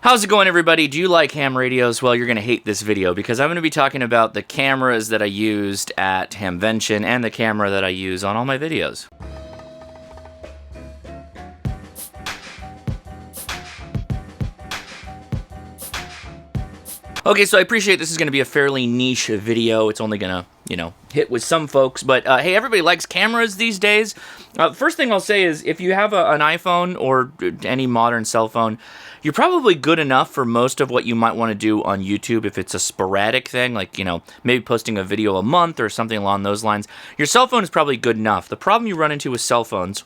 How's it going, everybody? Do you like ham radios? Well, you're going to hate this video because I'm going to be talking about the cameras that I used at Hamvention and the camera that I use on all my videos. Okay, so I appreciate this is going to be a fairly niche video. It's only going to, hit with some folks. But, hey, everybody likes cameras these days. First thing I'll say is if you have an iPhone or any modern cell phone, you're probably good enough for most of what you might want to do on YouTube if it's a sporadic thing, like, maybe posting a video a month or something along those lines. Your cell phone is probably good enough. The problem you run into with cell phones,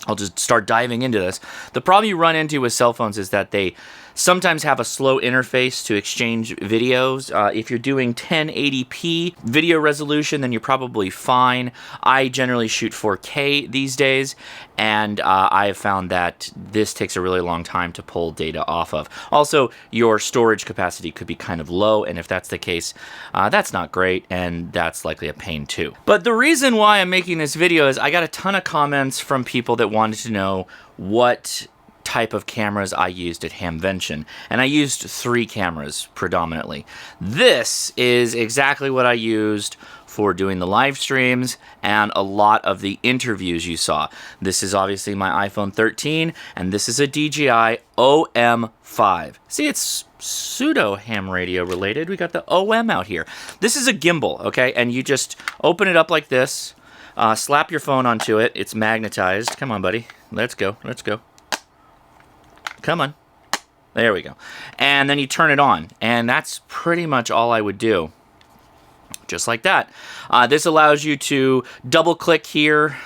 I'll just start diving into this. The problem you run into with cell phones is that they sometimes have a slow interface to exchange videos. If you're doing 1080p video resolution, then you're probably fine. I generally shoot 4K these days, and I have found that this takes a really long time to pull data off of. Also, your storage capacity could be kind of low, and if that's the case, that's not great, and that's likely a pain too. But the reason why I'm making this video is I got a ton of comments from people that wanted to know what type of cameras I used at Hamvention, and I used 3 cameras predominantly. This is exactly what I used for doing the live streams and a lot of the interviews you saw. This is obviously my iPhone 13, and this is a DJI OM5. See, it's pseudo ham radio related. We got the OM out here. This is a gimbal, okay, and you just open it up like this, slap your phone onto it. It's magnetized. Come on, buddy. Let's go. Let's go. Come on. There we go. And then you turn it on. And that's pretty much all I would do. Just like that. This allows you to double click here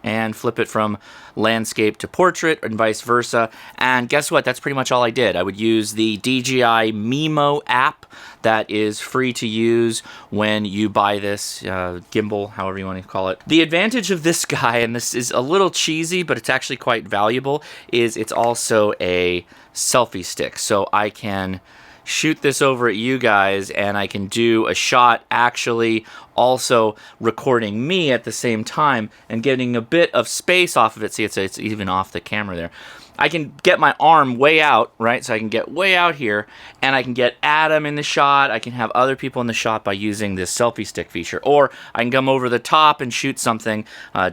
and flip it from landscape to portrait and vice versa. And guess what? That's pretty much all I did. I would use the DJI Mimo app that is free to use when you buy this gimbal, however you want to call it. The advantage of this guy, and this is a little cheesy, but it's actually quite valuable, is it's also a selfie stick. So I can shoot this over at you guys, and I can do a shot actually also recording me at the same time and getting a bit of space off of it. See, it's even off the camera there. I can get my arm way out, right? So I can get way out here, and I can get Adam in the shot. I can have other people in the shot by using this selfie stick feature. Or I can come over the top and shoot something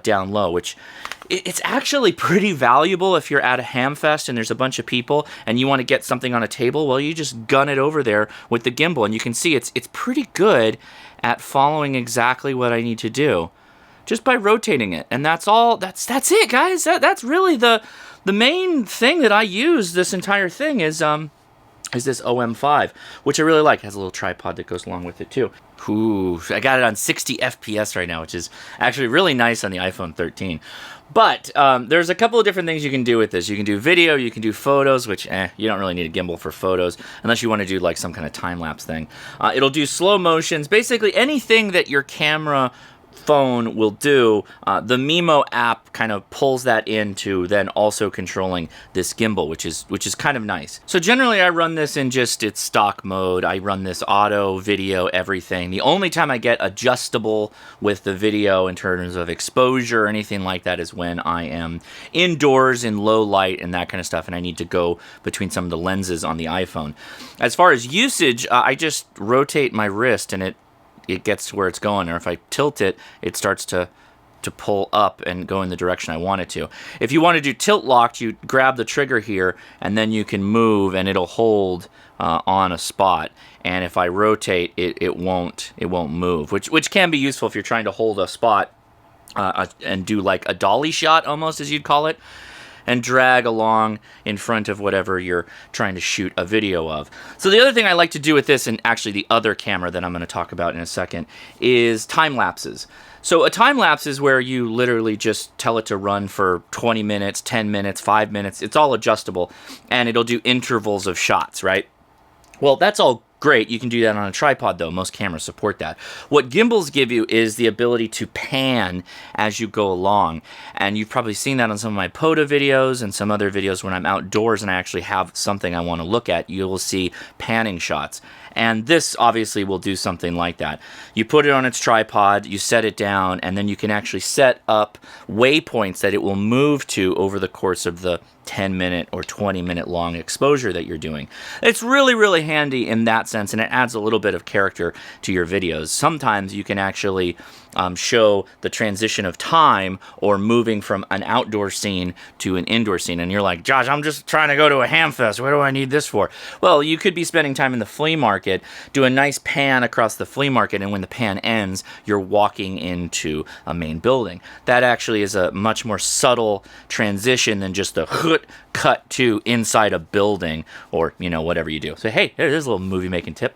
down low, which it's actually pretty valuable if you're at a ham fest and there's a bunch of people and you want to get something on a table. Well, you just gun it over there with the gimbal, and you can see it's pretty good at following exactly what I need to do just by rotating it. And that's all. That's it, guys. That's really the main thing that I use. This entire thing is this OM5, which I really like. It has a little tripod that goes along with it too. Ooh, I got it on 60 FPS right now, which is actually really nice on the iPhone 13. But there's a couple of different things you can do with this. You can do video, you can do photos, which you don't really need a gimbal for photos unless you want to do like some kind of time-lapse thing. It'll do slow motions, basically anything that your camera phone will do. The Mimo app kind of pulls that into then also controlling this gimbal, which is kind of nice. So generally I run this in just its stock mode. I run this auto, video, everything. The only time I get adjustable with the video in terms of exposure or anything like that is when I am indoors in low light and that kind of stuff, and I need to go between some of the lenses on the iPhone. As far as usage, I just rotate my wrist and it gets to where it's going, or if I tilt it, it starts to pull up and go in the direction I want it to. If you want to do tilt locked, you grab the trigger here, and then you can move, and it'll hold on a spot. And if I rotate, it won't move, which can be useful if you're trying to hold a spot and do like a dolly shot, almost, as you'd call it, and drag along in front of whatever you're trying to shoot a video of. So the other thing I like to do with this, and actually the other camera that I'm going to talk about in a second, is time lapses. So a time lapse is where you literally just tell it to run for 20 minutes, 10 minutes, 5 minutes. It's all adjustable, and it'll do intervals of shots, right? Well, that's all great. You can do that on a tripod, though. Most cameras support that. What gimbals give you is the ability to pan as you go along. And you've probably seen that on some of my POTA videos and some other videos when I'm outdoors and I actually have something I want to look at. You will see panning shots. And this obviously will do something like that. You put it on its tripod, you set it down, and then you can actually set up waypoints that it will move to over the course of the 10-minute or 20-minute long exposure that you're doing. It's really, really handy in that sense, and it adds a little bit of character to your videos. Sometimes you can actually show the transition of time or moving from an outdoor scene to an indoor scene. And you're like, Josh, I'm just trying to go to a Hamfest. What do I need this for? Well, you could be spending time in the flea market, do a nice pan across the flea market, and when the pan ends, you're walking into a main building. That actually is a much more subtle transition than just the cut to inside a building or, you know, whatever you do. So, hey, there's a little movie making tip.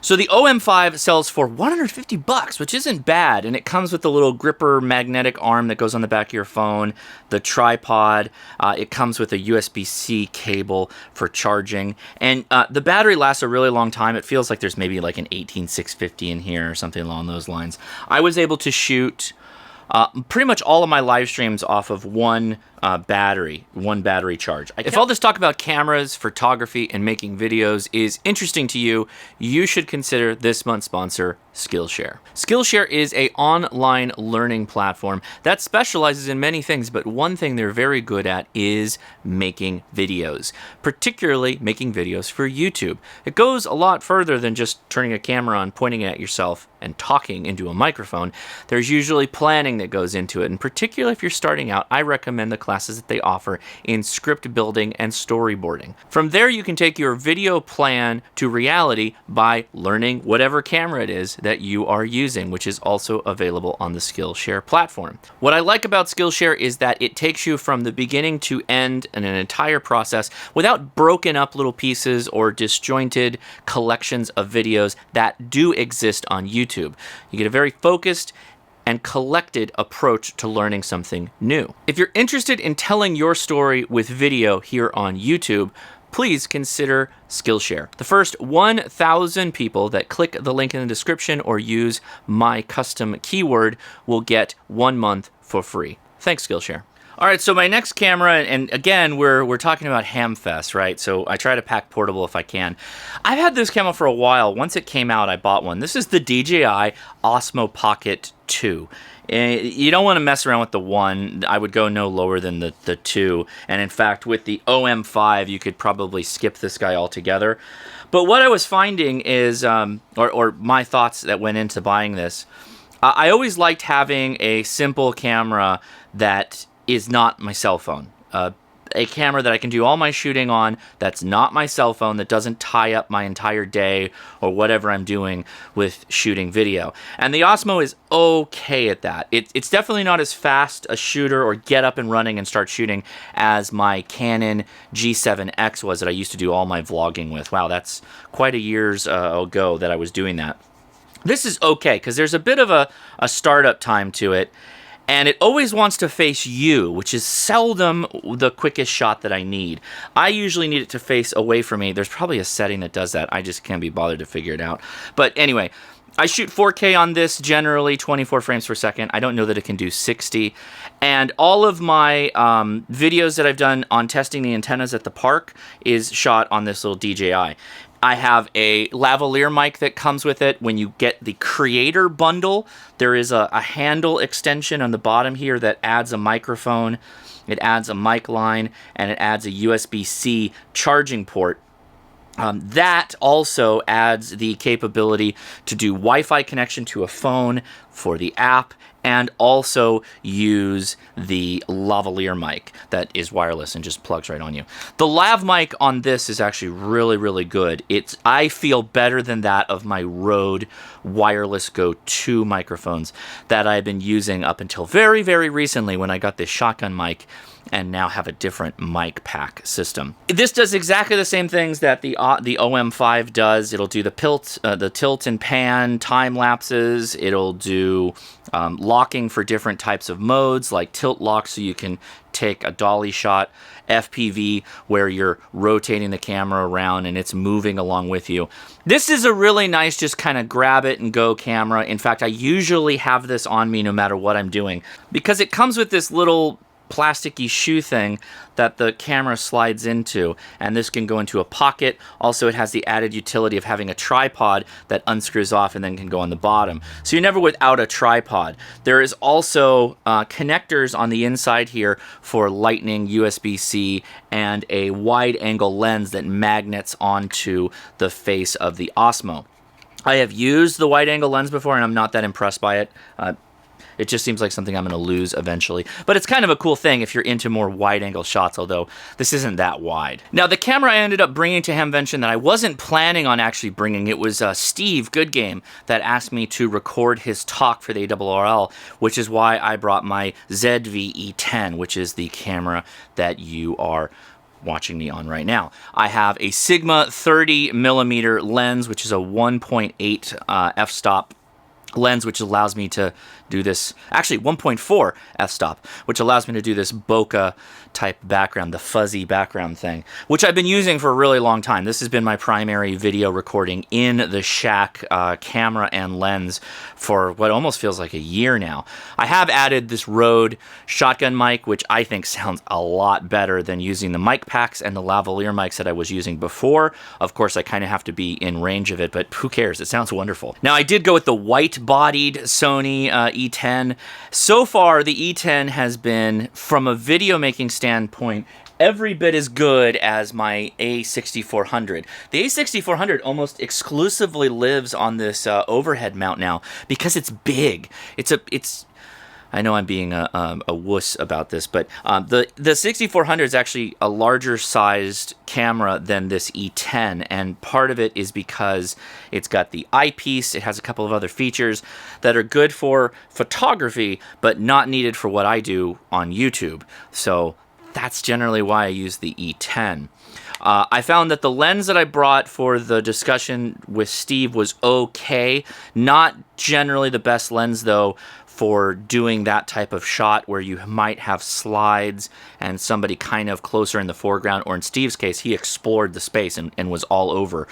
So the OM5 sells for $150, which isn't bad, and it comes with the little gripper magnetic arm that goes on the back of your phone, the tripod, it comes with a USB-C cable for charging, and the battery lasts a really long time. It feels like there's maybe like an 18650 in here or something along those lines. I was able to shoot pretty much all of my live streams off of one battery charge. If all this talk about cameras, photography, and making videos is interesting to you, you should consider this month's sponsor, Skillshare. Skillshare is an online learning platform that specializes in many things, but one thing they're very good at is making videos, particularly making videos for YouTube. It goes a lot further than just turning a camera on, pointing it at yourself, and talking into a microphone. There's usually planning that goes into it, and particularly if you're starting out, I recommend the classes that they offer in script building and storyboarding. From there, you can take your video plan to reality by learning whatever camera it is that you are using, which is also available on the Skillshare platform. What I like about Skillshare is that it takes you from the beginning to end in an entire process without broken up little pieces or disjointed collections of videos that do exist on YouTube. You get a very focused and collected approach to learning something new. If you're interested in telling your story with video here on YouTube, please consider Skillshare. The first 1,000 people that click the link in the description or use my custom keyword will get 1 month for free. Thanks, Skillshare. All right, so my next camera, and again, we're talking about Hamfest, right? So I try to pack portable if I can. I've had this camera for a while. Once it came out, I bought one. This is the DJI Osmo Pocket 2. You don't want to mess around with the 1. I would go no lower than the 2. And in fact, with the OM5, you could probably skip this guy altogether. But what I was finding is, or my thoughts that went into buying this, I always liked having a simple camera that is not my cell phone. A camera that I can do all my shooting on that's not my cell phone, that doesn't tie up my entire day or whatever I'm doing with shooting video. And the Osmo is okay at that. It's definitely not as fast a shooter or get up and running and start shooting as my Canon G7X was that I used to do all my vlogging with. Wow, that's quite a years ago that I was doing that. This is okay because there's a bit of a startup time to it. And it always wants to face you, which is seldom the quickest shot that I need. I usually need it to face away from me. There's probably a setting that does that. I just can't be bothered to figure it out. But anyway, I shoot 4K on this, generally 24 frames per second. I don't know that it can do 60. And all of my videos that I've done on testing the antennas at the park is shot on this little DJI. I have a lavalier mic that comes with it. When you get the creator bundle, there is a handle extension on the bottom here that adds a microphone, it adds a mic line, and it adds a USB-C charging port. That also adds the capability to do Wi-Fi connection to a phone for the app, and also use the lavalier mic that is wireless and just plugs right on you. The lav mic on this is actually really, really good. I feel better than that of my Rode Wireless Go 2 microphones that I've been using up until very, very recently when I got this shotgun mic and now have a different mic pack system. This does exactly the same things that the OM5 does. It'll do the tilt and pan time lapses. It'll do locking for different types of modes, like tilt lock, so you can take a dolly shot, FPV, where you're rotating the camera around and it's moving along with you. This is a really nice just kind of grab it and go camera. In fact, I usually have this on me no matter what I'm doing because it comes with this little plasticky shoe thing that the camera slides into, and this can go into a pocket. Also, it has the added utility of having a tripod that unscrews off and then can go on the bottom. So you're never without a tripod. There is also connectors on the inside here for lightning, USB-C, and a wide-angle lens that magnets onto the face of the Osmo. I have used the wide-angle lens before, and I'm not that impressed by it. It just seems like something I'm going to lose eventually. But it's kind of a cool thing if you're into more wide-angle shots, although this isn't that wide. Now, the camera I ended up bringing to Hamvention that I wasn't planning on actually bringing, it was Steve Goodgame that asked me to record his talk for the ARRL, which is why I brought my ZV-E10, which is the camera that you are watching me on right now. I have a Sigma 30mm lens, which is a 1.8 f-stop lens, which allows me to do this, actually 1.4 f-stop, which allows me to do this bokeh type background, the fuzzy background thing, which I've been using for a really long time. This has been my primary video recording in the shack camera and lens for what almost feels like a year now. I have added this Rode shotgun mic, which I think sounds a lot better than using the mic packs and the lavalier mics that I was using before. Of course, I kind of have to be in range of it, but who cares? It sounds wonderful. Now, I did go with the white-bodied Sony E10. So far, the E10 has been, from a video making standpoint, every bit as good as my A6400. The A6400 almost exclusively lives on this overhead mount now because it's big. I know I'm being a wuss about this, but the 6400 is actually a larger sized camera than this E10, and part of it is because it's got the eyepiece. It has a couple of other features that are good for photography, but not needed for what I do on YouTube. So that's generally why I use the E10. I found that the lens that I brought for the discussion with Steve was okay. Not generally the best lens, though, for doing that type of shot where you might have slides and somebody kind of closer in the foreground, or in Steve's case, he explored the space and was all over.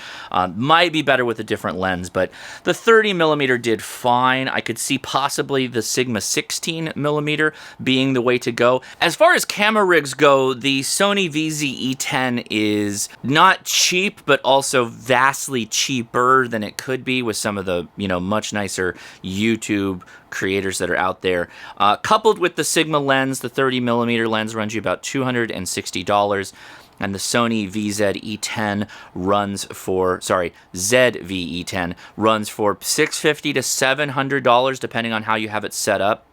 Might be better with a different lens, but the 30mm did fine. I could see possibly the Sigma 16mm being the way to go. As far as camera rigs go, the Sony ZV-E10 is not cheap, but also vastly cheaper than it could be with some of the, much nicer YouTube creators that are out there. Coupled with the Sigma lens, the 30mm lens runs you about $260, and the Sony ZV-E10 runs for $650 to $700 depending on how you have it set up.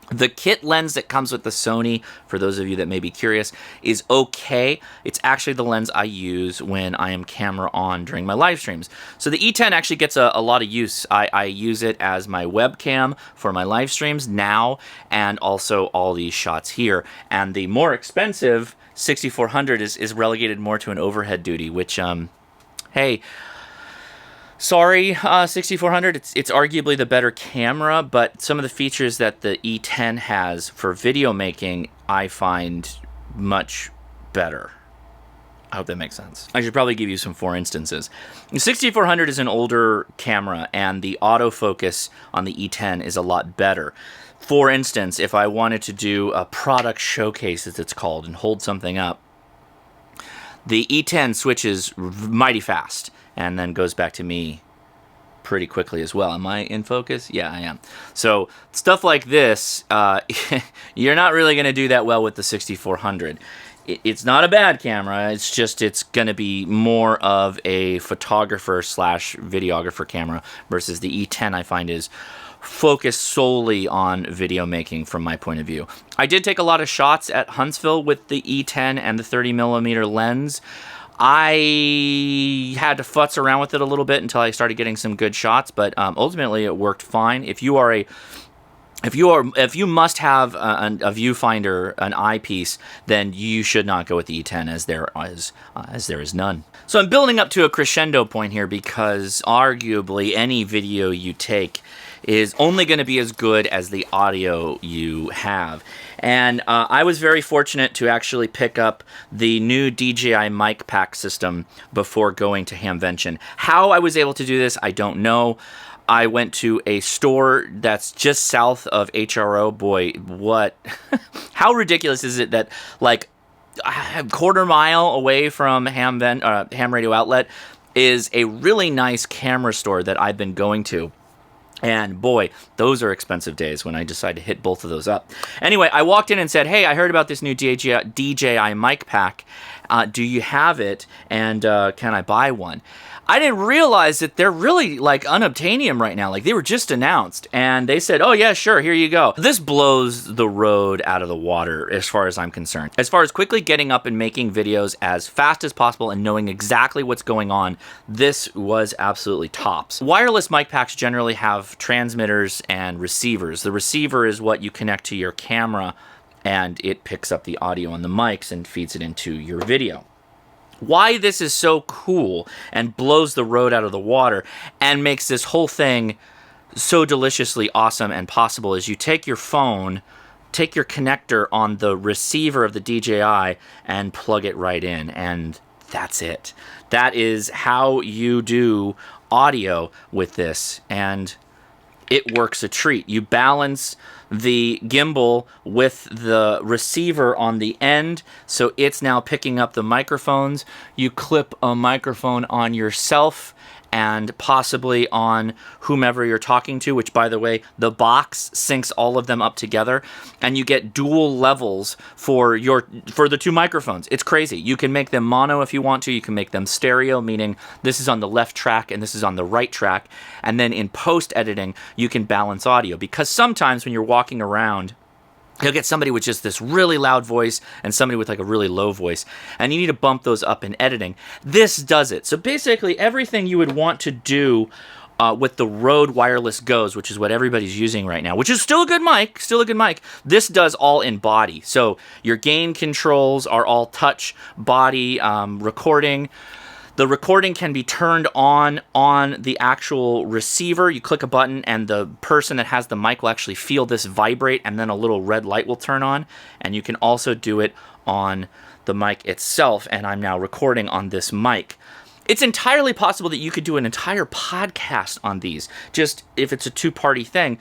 The kit lens that comes with the Sony, for those of you that may be curious, is okay. It's actually the lens I use when I am camera on during my live streams. So the E10 actually gets a lot of use. I use it as my webcam for my live streams now, and also all these shots here. And the more expensive 6400 is relegated more to an overhead duty, which, hey, sorry, 6400, it's arguably the better camera, but some of the features that the E10 has for video making, I find much better. I hope that makes sense. I should probably give you some for instances. The 6400 is an older camera, and the autofocus on the E10 is a lot better. For instance, if I wanted to do a product showcase, as it's called, and hold something up, the E10 switches mighty fast and then goes back to me pretty quickly as well. Am I in focus? Yeah, I am. So stuff like this, you're not really going to do that well with the 6400. It's not a bad camera. It's just it's going to be more of a photographer slash videographer camera versus the E10 I find is focused solely on video making from my point of view. I did take a lot of shots at Huntsville with the E10 and the 30mm lens. I had to futz around with it a little bit until I started getting some good shots, but ultimately it worked fine. If you must have a viewfinder, an eyepiece, then you should not go with the E10 as there is none. So I'm building up to a crescendo point here because arguably any video you take is only going to be as good as the audio you have. And I was very fortunate to actually pick up the new DJI mic pack system before going to Hamvention. How I was able to do this, I don't know. I went to a store that's just south of HRO. Boy, what? How ridiculous is it that, like, a quarter mile away from Ham Radio Outlet is a really nice camera store that I've been going to. And boy, those are expensive days when I decide to hit both of those up. Anyway, I walked in and said, hey, I heard about this new DJI mic pack. Do you have it? And can I buy one? I didn't realize that they're really like unobtainium right now. Like they were just announced and they said, oh yeah, sure, here you go. This blows the road out of the water as far as I'm concerned. As far as quickly getting up and making videos as fast as possible and knowing exactly what's going on, this was absolutely tops. Wireless mic packs generally have transmitters and receivers. The receiver is what you connect to your camera and it picks up the audio on the mics and feeds it into your video. Why this is so cool and blows the road out of the water and makes this whole thing so deliciously awesome and possible is you take your phone, take your connector on the receiver of the DJI and plug it right in, and that's it. That is how you do audio with this, and it works a treat. You balance the gimbal with the receiver on the end, so it's now picking up the microphones. You clip a microphone on yourself and possibly on whomever you're talking to, which, by the way, the box syncs all of them up together, and you get dual levels for the two microphones. It's crazy. You can make them mono if you want to. You can make them stereo, meaning this is on the left track and this is on the right track, and then in post-editing, you can balance audio, because sometimes when you're walking around, you'll get somebody with just this really loud voice and somebody with like a really low voice, and you need to bump those up in editing. This does it. So basically everything you would want to do with the Rode Wireless Goes, which is what everybody's using right now, which is still a good mic, this does all in body. So your gain controls are all touch body recording. The recording can be turned on the actual receiver. You click a button and the person that has the mic will actually feel this vibrate, and then a little red light will turn on. And you can also do it on the mic itself, and I'm now recording on this mic. It's entirely possible that you could do an entire podcast on these, just if it's a two-party thing,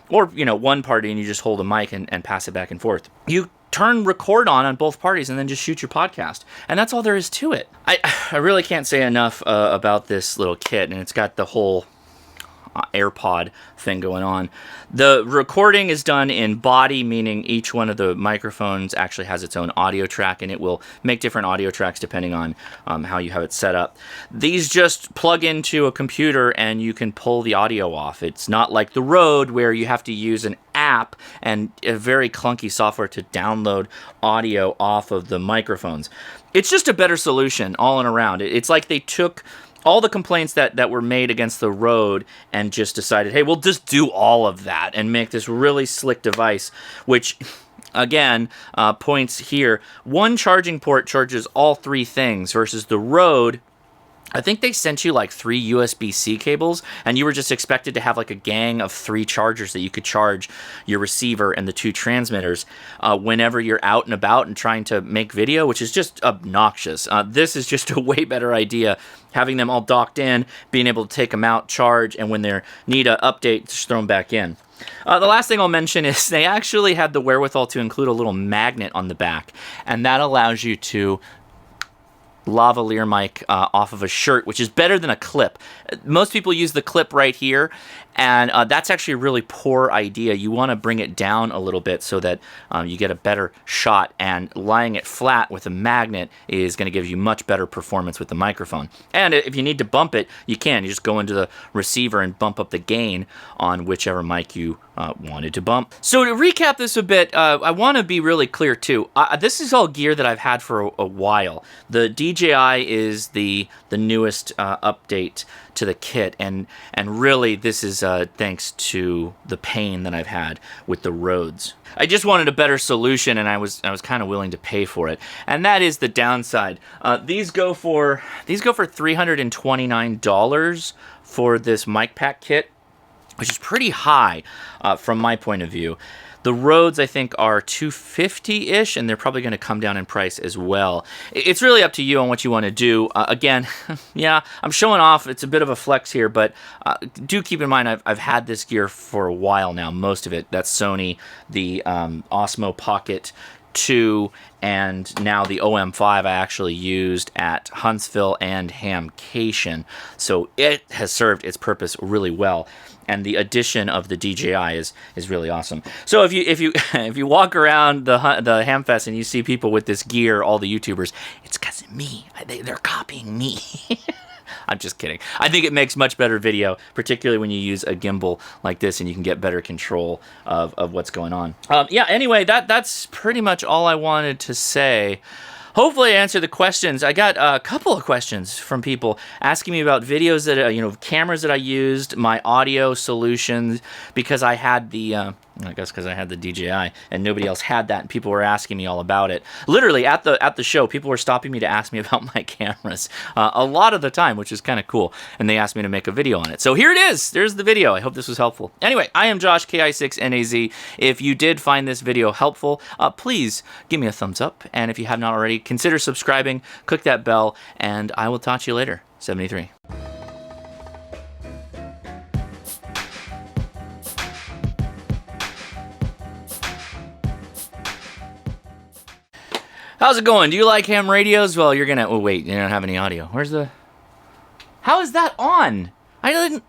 or, you know, one party and you just hold a mic and pass it back and forth. You turn record on both parties and then just shoot your podcast. And that's all there is to it. I really can't say enough about this little kit, and it's got the whole AirPod thing going on. The recording is done in body, meaning each one of the microphones actually has its own audio track, and it will make different audio tracks depending on how you have it set up. These just plug into a computer and you can pull the audio off. It's not like the Rode where you have to use an app and a very clunky software to download audio off of the microphones. It's just a better solution all in around. It's like they took all the complaints that were made against the Rode and just decided, hey, we'll just do all of that and make this really slick device, which, again, points here. One charging port charges all three things versus the Rode. I think they sent you like 3 USB-C cables, and you were just expected to have like a gang of 3 chargers that you could charge your receiver and the 2 transmitters whenever you're out and about and trying to make video, which is just obnoxious. This is just a way better idea, having them all docked in, being able to take them out, charge, and when they need an update, just throw them back in. The last thing I'll mention is they actually had the wherewithal to include a little magnet on the back, and that allows you to lavalier mic off of a shirt, which is better than a clip. Most people use the clip right here, and that's actually a really poor idea. You want to bring it down a little bit so that you get a better shot, and lying it flat with a magnet is going to give you much better performance with the microphone. And if you need to bump it, you can. You just go into the receiver and bump up the gain on whichever mic you wanted to bump. So to recap this a bit, I want to be really clear too. This is all gear that I've had for a while. The DJI is the newest update to the kit, and really this is thanks to the pain that I've had with the Rodes. I just wanted a better solution, and I was kind of willing to pay for it, and that is the downside. These go for $329 for this mic pack kit. which is pretty high from my point of view. The Rodes, I think, are $250-ish, and they're probably going to come down in price as well. It's really up to you on what you want to do. Again, yeah, I'm showing off. It's a bit of a flex here, but do keep in mind I've had this gear for a while now, most of it. That's Sony, the Osmo Pocket 2, and now the OM5 I actually used at Huntsville and Hamvention. So it has served its purpose really well. And the addition of the DJI is really awesome. So if you walk around the Hamfest and you see people with this gear, all the YouTubers, it's because of me. They're copying me. I'm just kidding. I think it makes much better video, particularly when you use a gimbal like this and you can get better control of what's going on. Yeah, anyway, that's pretty much all I wanted to say. Hopefully I answered the questions. I got a couple of questions from people asking me about videos that, cameras that I used, my audio solutions, because I had the, I guess because I had the DJI and nobody else had that, and people were asking me all about it. Literally at the show, people were stopping me to ask me about my cameras a lot of the time, which is kind of cool, and they asked me to make a video on it. So here it is. There's the video. I hope this was helpful. Anyway, I am Josh, KI6NAZ. If you did find this video helpful, please give me a thumbs up, and if you have not already, consider subscribing, click that bell, and I will talk to you later. 73. How's it going? Do you like ham radios? Well, you're gonna... Oh, wait, you don't have any audio. Where's the... How is that on? I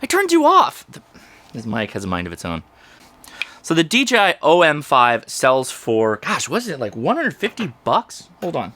turned you off. This mic has a mind of its own. So the DJI OM5 sells for... Gosh, was it like 150 bucks? Hold on.